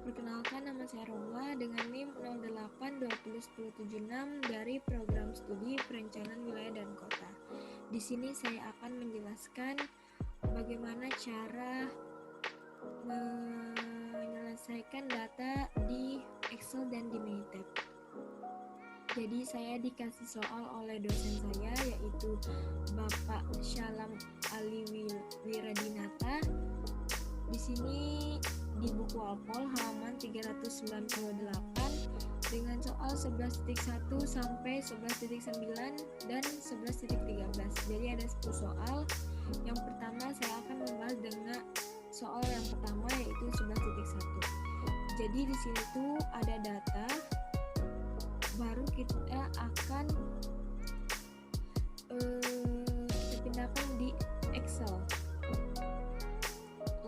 Perkenalkan, nama saya Romla dengan NIM 08201076 dari program studi Perencanaan Wilayah dan Kota. Di sini saya akan menjelaskan bagaimana cara menyelesaikan data di Excel dan di Minitab. Jadi saya dikasih soal oleh dosen saya, yaitu Bapak Syalam Ali Wiradinata. Di sini di buku Walpole halaman 398 dengan soal 11.1 sampai 11.9 dan 11.13. Jadi ada 10 soal. Yang pertama saya akan membahas dengan soal yang pertama, yaitu 11.1. Jadi di sini tuh ada data, baru kita akan kita pindahkan di Excel.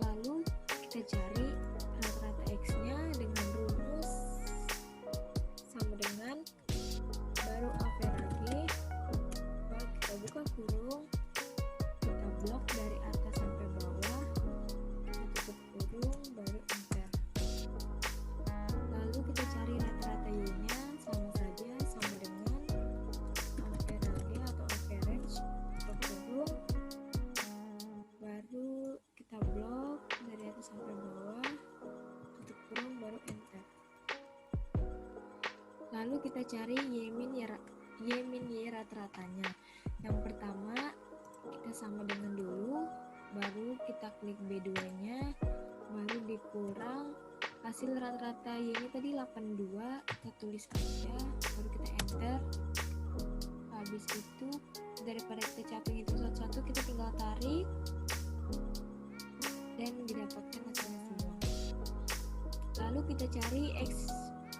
Lalu kita cari rata-rata X-nya dengan rumus sama dengan baru average, baru kita buka kurung, kita blok dari atas sampai bawah, kita tutup kurung, baru enter. Lalu kita cari rata-rata Y-nya, sama saja sama dengan average atau average, tutup kurung, baru kita blok dari atas sampai bawah, tutup kurung, baru enter. Lalu kita cari Y-Y rata-ratanya. Yang pertama kita sama dengan dulu, baru kita klik B2 nya, baru dikurang hasil rata-rata Y ini tadi 82, kita tulis aja, baru kita enter. Habis itu daripada kita caping itu satu-satu, kita tinggal tarik dan didapatkan hasilnya semua. Lalu kita cari X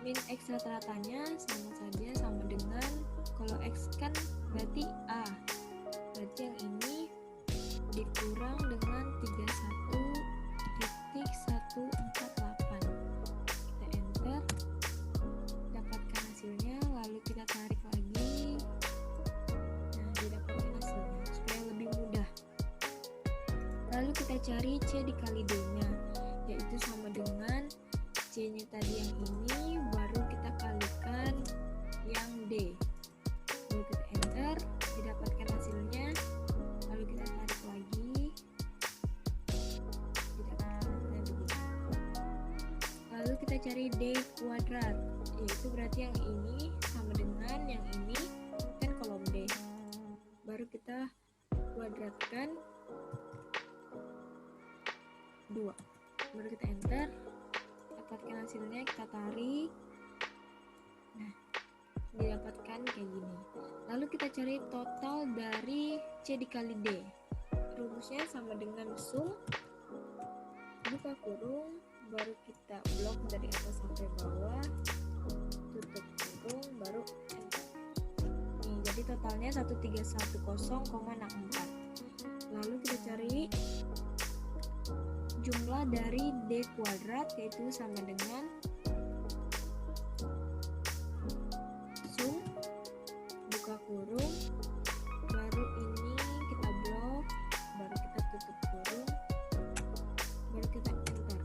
min X rata-ratanya, sama saja sama dengan, kalau X kan berarti A, berarti yang ini dikurang dengan 31.148. Kita enter, dapatkan hasilnya, lalu kita tarik lagi. Nah, didapatkan hasilnya supaya lebih mudah. Lalu kita cari C dikali D-nya, yaitu sama dengan C-nya tadi yang ini, baru kita kalikan yang D. Baru kita enter, didapatkan hasilnya, lalu kita tarik lagi, didapatkan hasilnya begini. Lalu kita cari D kuadrat, yaitu berarti yang ini sama dengan yang ini, kan kolom D. Baru kita kuadratkan 2, baru kita enter, dapatkan hasilnya, kita tarik. Nah, didapatkan kayak gini. Lalu kita cari total dari C dikali D. Rumusnya sama dengan sum, buka kurung, baru kita blok dari atas sampai bawah, tutup kurung, baru enter. Nih, jadi totalnya 1310,64. Lalu kita cari jumlah dari D kuadrat, yaitu sama dengan sum, buka kurung, baru ini kita blok, baru kita tutup kurung, baru kita enter.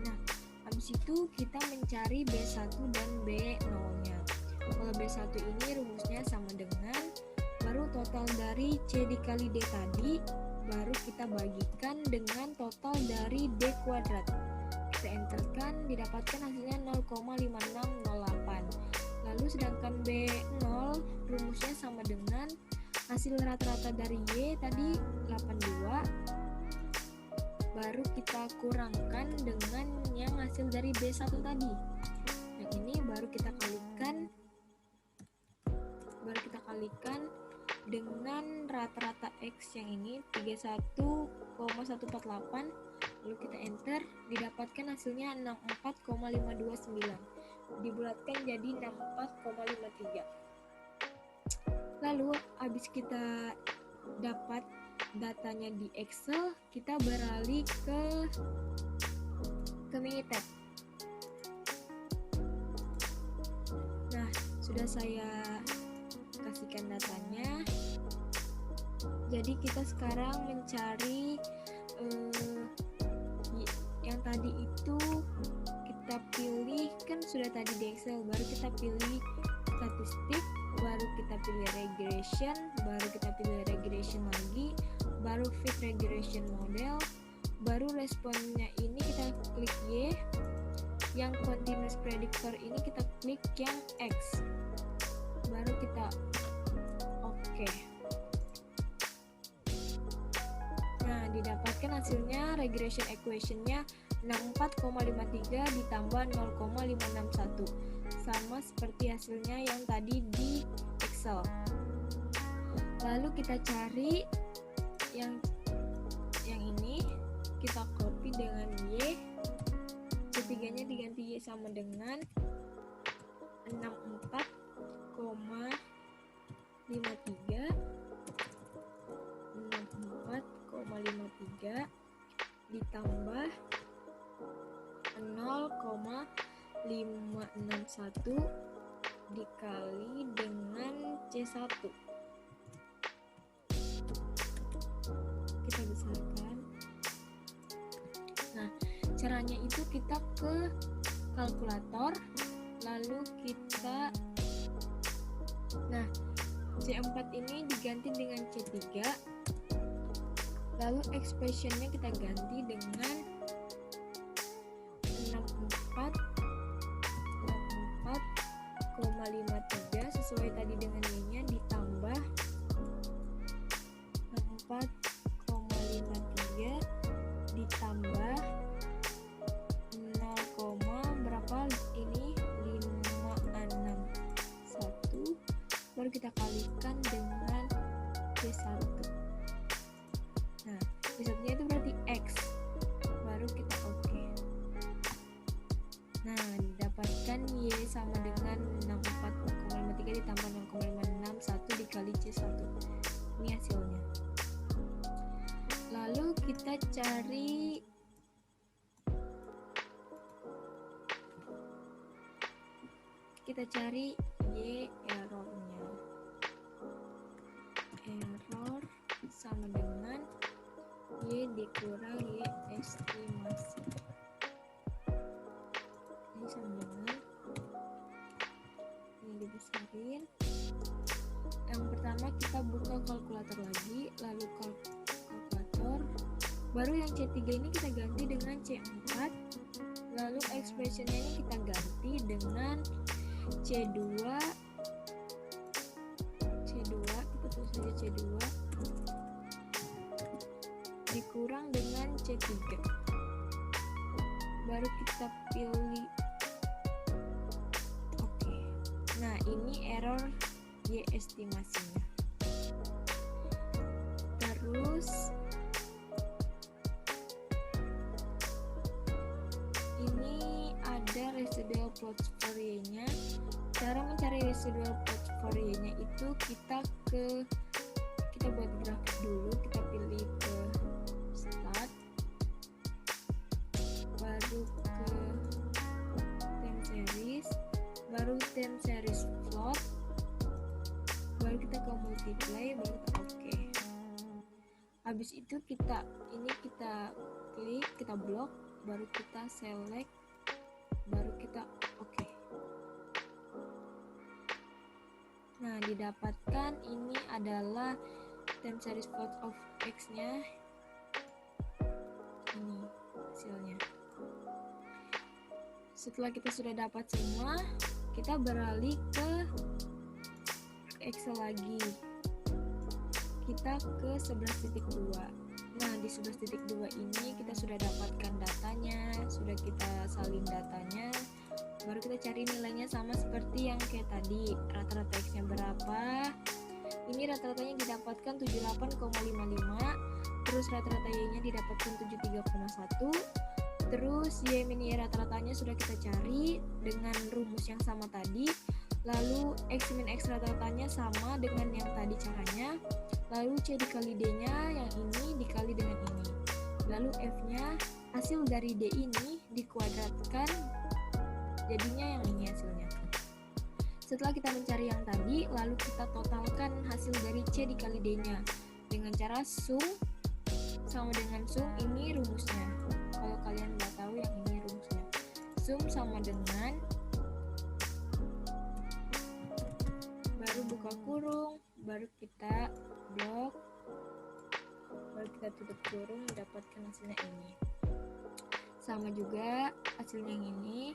Nah, habis itu kita mencari B1 dan B0 nya. Kalau B1 ini rumusnya sama dengan, baru total dari C dikali D tadi, baru kita bagikan dengan total dari D kuadrat. Kita enterkan, didapatkan hasilnya 0,5608. Lalu sedangkan B0 rumusnya sama dengan hasil rata-rata dari Y tadi 82, baru kita kurangkan dengan yang hasil dari B1 tadi. Yang ini baru kita kalikan dengan rata-rata X yang ini 31,148, lalu kita enter, didapatkan hasilnya 64,529, dibulatkan jadi 64,53. Lalu habis kita dapat datanya di Excel, kita beralih ke Minitab. Nah, sudah saya kasihkan datanya. Jadi kita sekarang mencari yang tadi itu sudah tadi di Excel, baru kita pilih statistik, baru kita pilih regression, baru kita pilih regression lagi, baru fit regression model, baru responnya ini kita klik Y, yang continuous predictor ini kita klik yang X, baru kita oke. Nah, didapatkan hasilnya regression equation-nya 64,53 ditambah 0,561, sama seperti hasilnya yang tadi di Excel. Lalu kita cari yang ini, kita copy dengan Y, C3 nya diganti Y sama dengan 64,53 ditambah 0,561 dikali dengan C1. Kita besarkan. Nah, caranya itu kita ke kalkulator, lalu kita C4 ini diganti dengan C3, lalu expressionnya kita ganti dengan 64,53 sesuai tadi dengan Y-nya ditambah 64,53 ditambah 0, berapa ini 561, baru kita kalikan dengan C1. Nah, C1-nya itu berarti X, baru kita oke. Nah, didapatkan Y sama dengan 64,53 ditambah 0,561 dikali C1. Ini hasilnya. Lalu kita cari Y errornya. Error sama dengan Y dikurang Y estimasi. Ini sama dengan, ini dibesarin. Yang pertama kita buka kalkulator lagi, lalu kalkulator, baru yang C3 ini kita ganti dengan C4, lalu expressionnya ini kita ganti dengan C2, kita tulis saja C2 dikurang dengan C3, baru kita pilih oke. Nah, ini error Y estimasinya. Terus ini ada residual plots for Y-nya. Cara mencari residual plots for Y-nya itu kita buat grafik dulu, kita pilih ke start, baru ke time series, baru time series plot, baru kita ke multiply, baru kita oke. Habis itu kita klik, kita blok, baru kita select, baru kita oke. Nah, didapatkan ini adalah time series plot of X-nya. Ini hasilnya. Setelah kita sudah dapat semua, kita beralih ke Excel lagi. Kita ke 11.2. Nah, di 11.2 ini kita sudah dapatkan datanya, sudah kita salin datanya. Baru kita cari nilainya sama seperti yang kayak tadi. Rata-rata X-nya berapa? Ini rata-ratanya didapatkan 78,55. Terus rata-rata Y-nya didapatkan 73,1. Terus Y min Y rata-ratanya sudah kita cari dengan rumus yang sama tadi. Lalu X min X rata-ratanya sama dengan yang tadi caranya. Lalu C dikali D-nya yang ini dikali dengan ini. Lalu F-nya hasil dari D ini dikuadratkan, jadinya yang ini hasilnya. Setelah kita mencari yang tadi, lalu kita totalkan hasil dari C dikali D-nya dengan cara sum sama dengan sum, ini rumusnya. Kalau kalian nggak tahu yang ini rumusnya. Sum sama dengan buka kurung, baru kita blok, baru kita tutup kurung, mendapatkan hasilnya ini. Sama juga hasilnya yang ini.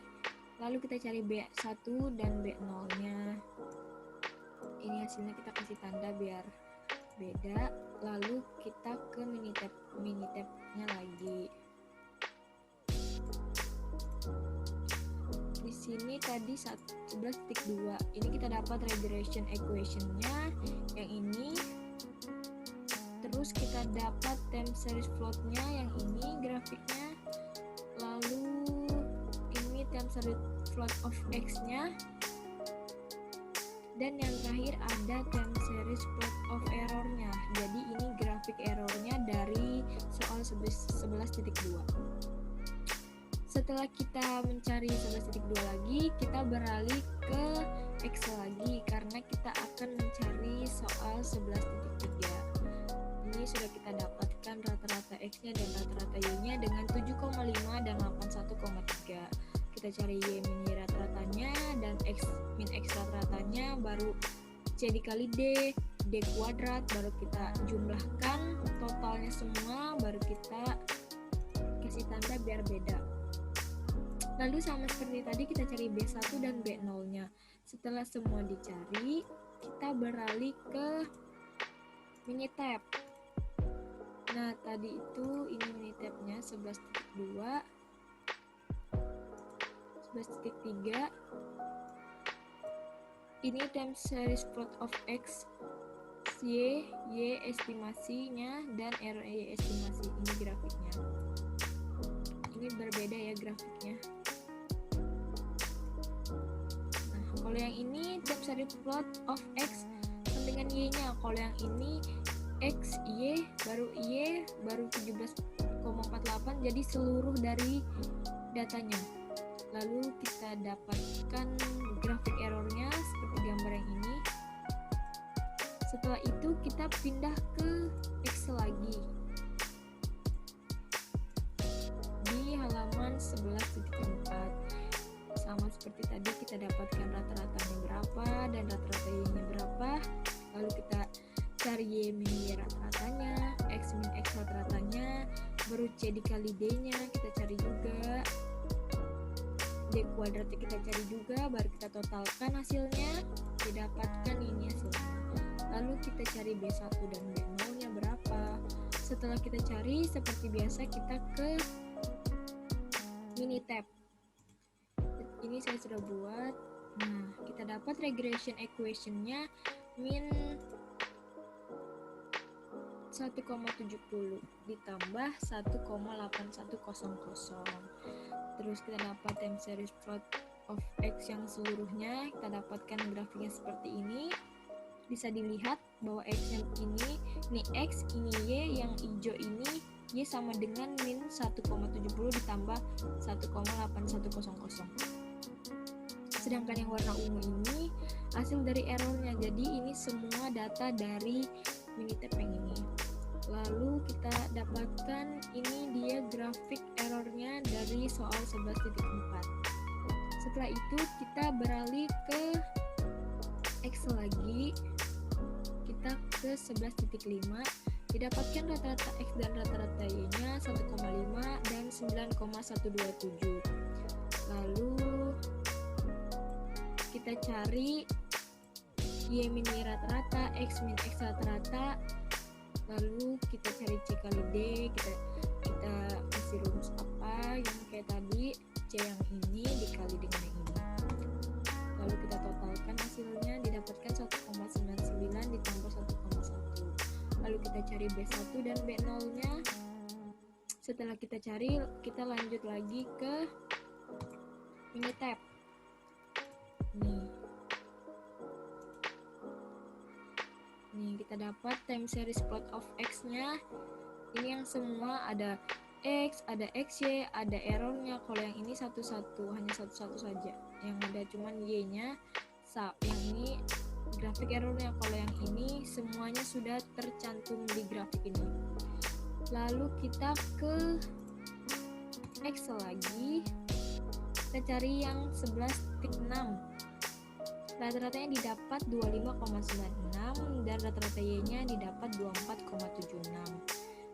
Lalu kita cari B1 dan B0 nya. Ini hasilnya kita kasih tanda biar beda. Lalu kita ke mini tab nya lagi. Di sini tadi 11.2. Ini kita dapat regression equation-nya yang ini. Terus kita dapat time series plot-nya yang ini, grafiknya. Lalu ini time series plot of x-nya. Dan yang terakhir ada time series plot of error-nya. Jadi ini grafik error-nya dari soal 11.2. Setelah kita mencari 11.2 lagi, kita beralih ke Excel lagi karena kita akan mencari soal 11.3. Ini sudah kita dapatkan rata-rata X-nya dan rata-rata Y-nya dengan 7,5 dan 81,3. Kita cari Y min Y rata-ratanya dan X min X rata-ratanya, baru C dikali D kuadrat, baru kita jumlahkan totalnya semua, baru kita kasih tanda biar beda. Lalu sama seperti tadi kita cari B1 dan B0 nya. Setelah semua dicari, kita beralih ke mini tab. Nah tadi itu ini mini tab nya 11.2, 11.3. Ini time series plot of X, Y estimasinya, dan error Y estimasi. Ini grafiknya. Ini berbeda ya grafiknya. Nah, kalau yang ini time series plot of X dengan Y-nya. Kalau yang ini X, Y, baru 17,48, jadi seluruh dari datanya. Lalu kita dapatkan grafik errornya seperti gambar yang ini. Setelah itu kita pindah ke Excel lagi. Di halaman 11.4. Sama seperti tadi kita dapatkan rata-ratanya berapa dan rata-rata Y-nya berapa. Lalu kita cari Y min Y rata-ratanya, X min X rata-ratanya, baru C dikali D-nya kita cari juga. D kuadratnya kita cari juga, baru kita totalkan hasilnya, didapatkan ini hasilnya. Lalu kita cari B1 dan B0 nya berapa. Setelah kita cari, seperti biasa kita ke mini tab. Ini saya sudah buat. Nah, kita dapat regression equation-nya min 1,70 ditambah 1,8100. Terus kita dapat time series plot of X yang seluruhnya. Kita dapatkan grafiknya seperti ini. Bisa dilihat bahwa X yang ini X, ini Y, yang hijau ini Y sama dengan min 1,70 ditambah 1,8100. Sedangkan yang warna ungu ini hasil dari errornya. Jadi ini semua data dari mini tab yang ini. Lalu kita dapatkan ini dia grafik errornya dari soal 11.4. Setelah itu kita beralih ke Excel lagi. Kita ke 11.5. Didapatkan rata-rata X dan rata-rata Y-nya 1,5 dan 9,127. Lalu kita cari Y min Y rata-rata, X min X rata-rata. Lalu kita cari C kali D, kita kasih rumus apa yang kayak tadi, C yang ini dikali dengan yang ini. Lalu kita totalkan hasilnya, didapatkan 1,99 ditambah 1,1. Lalu kita cari B1 dan B0 nya. Setelah kita cari, kita lanjut lagi ke mini tab. Nih kita dapat time series plot of X nya. Ini yang semua ada X, ada XY, ada errornya. Kalau yang ini hanya satu saja yang ada, cuman Y nya. Yang ini grafik errornya. Kalau yang ini semuanya sudah tercantum di grafik ini. Lalu kita ke Excel lagi. Kita cari yang 11.6. rata-ratanya didapat 25,96 dan rata-rata Y-nya didapat 24,76.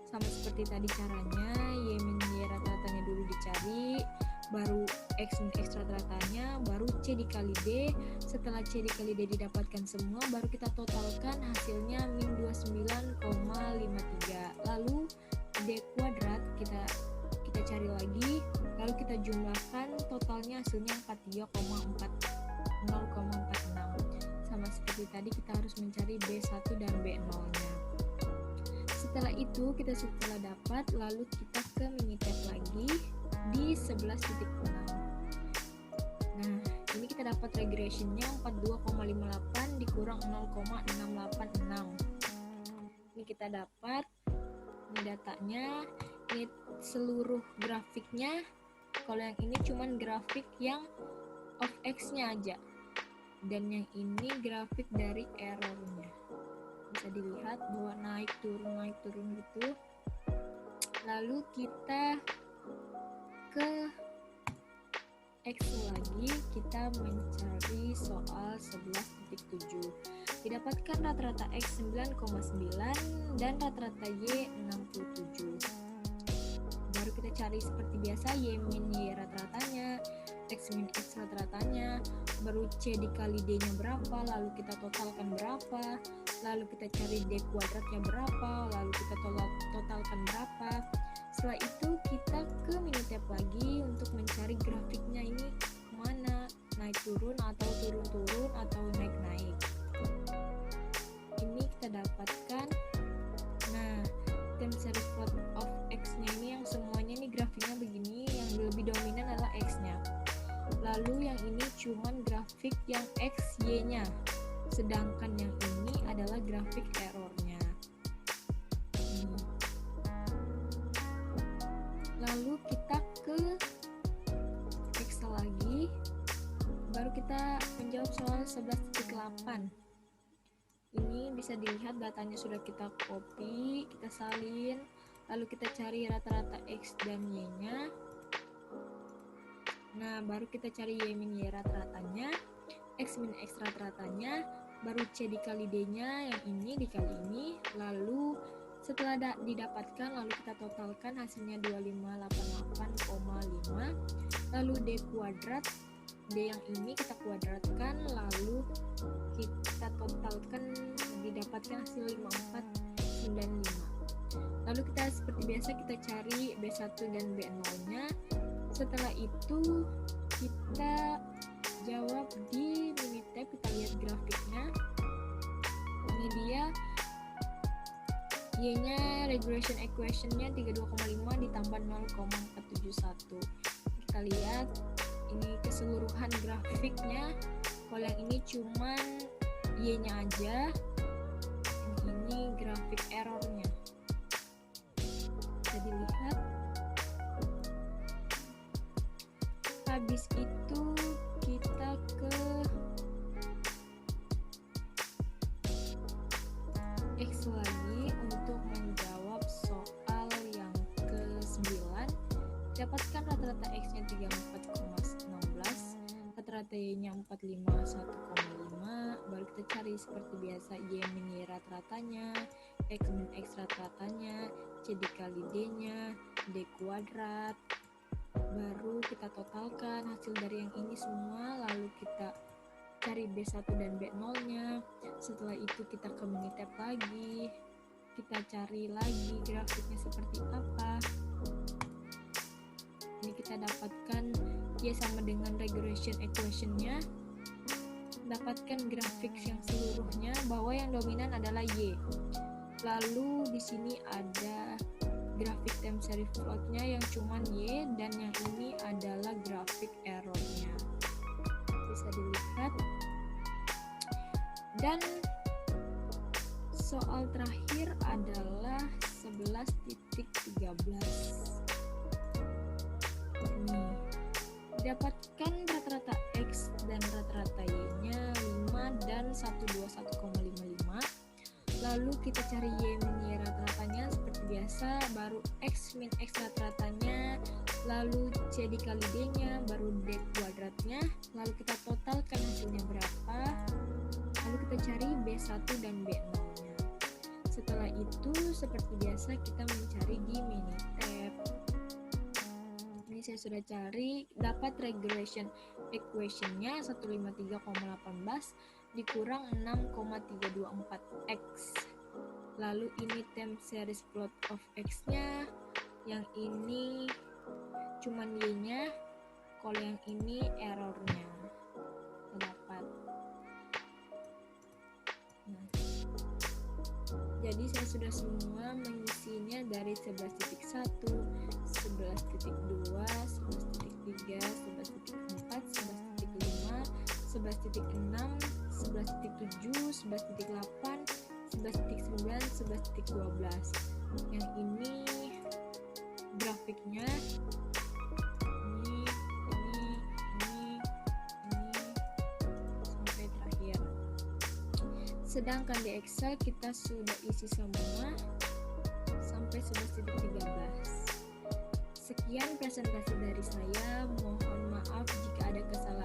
Sama seperti tadi caranya, Y min Y rata-ratanya dulu dicari, baru X min X rata-ratanya, baru C dikali D. Setelah C dikali D didapatkan semua, baru kita totalkan hasilnya min 29,53. Lalu D kuadrat kita cari lagi, lalu kita jumlahkan, totalnya hasilnya 43,046. Sama seperti tadi, kita harus mencari B1 dan B0 nya. Setelah itu setelah dapat, lalu kita ke minitab lagi di 11.6. Nah, ini kita dapat regressionnya 42,58 dikurang 0,686. Ini kita dapat, ini datanya, ini seluruh grafiknya. Kalau yang ini cuman grafik yang of X nya aja, dan yang ini grafik dari errornya. Bisa dilihat bahwa naik turun gitu. Lalu kita ke Excel lagi, kita mencari soal 11.7. Didapatkan rata-rata X 9,9 dan rata-rata Y 67. Baru kita cari seperti biasa, Y min Y rata-ratanya, X min X rata-ratanya, baru C dikali D nya berapa, lalu kita totalkan berapa, lalu kita cari D kuadratnya berapa, lalu kita totalkan berapa. Setelah itu kita ke minitab lagi untuk mencari grafiknya ini kemana, naik turun atau turun atau naik. Ini kita dapatkan, nah time series plot of X nya ini yang semuanya nih grafiknya begini, yang lebih dominan adalah X nya. Lalu yang ini cuman grafik yang X, Y nya, sedangkan yang ini adalah grafik errornya. Lalu kita ke Excel lagi, baru kita menjawab soal 11.8. Ini bisa dilihat datanya sudah kita copy, kita salin, lalu kita cari rata-rata X dan Y nya. Nah, baru kita cari Y min Y rata-ratanya, X min X rata-ratanya, baru C dikali D nya, yang ini dikali ini, lalu setelah didapatkan, lalu kita totalkan hasilnya 2588,5. Lalu D kuadrat, D yang ini kita kuadratkan, lalu kita totalkan, didapatkan hasil 5495. Lalu kita seperti biasa kita cari B1 dan B0 nya. Setelah itu kita jawab di minitab, kita lihat grafiknya. Ini dia Y-nya, regression equation-nya 32,5 ditambah 0,471. Kita lihat ini keseluruhan grafiknya. Kalau yang ini cuman Y-nya aja, yang ini grafik errornya. Bisa dilihat. Habis itu kita ke X lagi untuk menjawab soal yang ke-9. Dapatkan rata-rata X nya 34,16, rata-rata Y nya 451,5. Baru kita cari seperti biasa Y min Y rata-ratanya, X min X rata-ratanya, C dikali D nya, D kuadrat. Baru kita totalkan hasil dari yang ini semua, lalu kita cari B1 dan B0 nya. Setelah itu kita ke minitab lagi, kita cari lagi grafiknya seperti apa. Ini kita dapatkan Y sama dengan regression equation nya. Dapatkan grafik yang seluruhnya bahwa yang dominan adalah Y. Lalu di sini ada grafik time series plotnya yang cuman Y, dan yang ini adalah grafik errornya. Bisa dilihat. Dan soal terakhir adalah 11.13. Nih, dapatkan rata-rata X dan rata-rata Y-nya 5 dan 121,55. Lalu kita cari Y min Y rata-ratanya seperti biasa, baru X min X rata-ratanya, lalu C dikali D nya, baru D kuadratnya, lalu kita totalkan hasilnya berapa. seperti biasa kita mencari di Minitab. Ini saya sudah cari, dapat regression equation-nya 153,18 dikurang 6,324 X. Lalu ini time series plot of X-nya, yang ini cuman Y-nya, kalau yang ini errornya dapat. Nah, jadi saya sudah semua mengisinya dari 11.1, 11.2, 11.3, 11.4, 11.5, 11.6, 11.7, 11.8, 11.9, 11.12. Yang ini grafiknya ini sampai terakhir. Sedangkan di Excel kita sudah isi semua sampai 11.13. Sekian presentasi dari saya. Mohon maaf jika ada kesalahan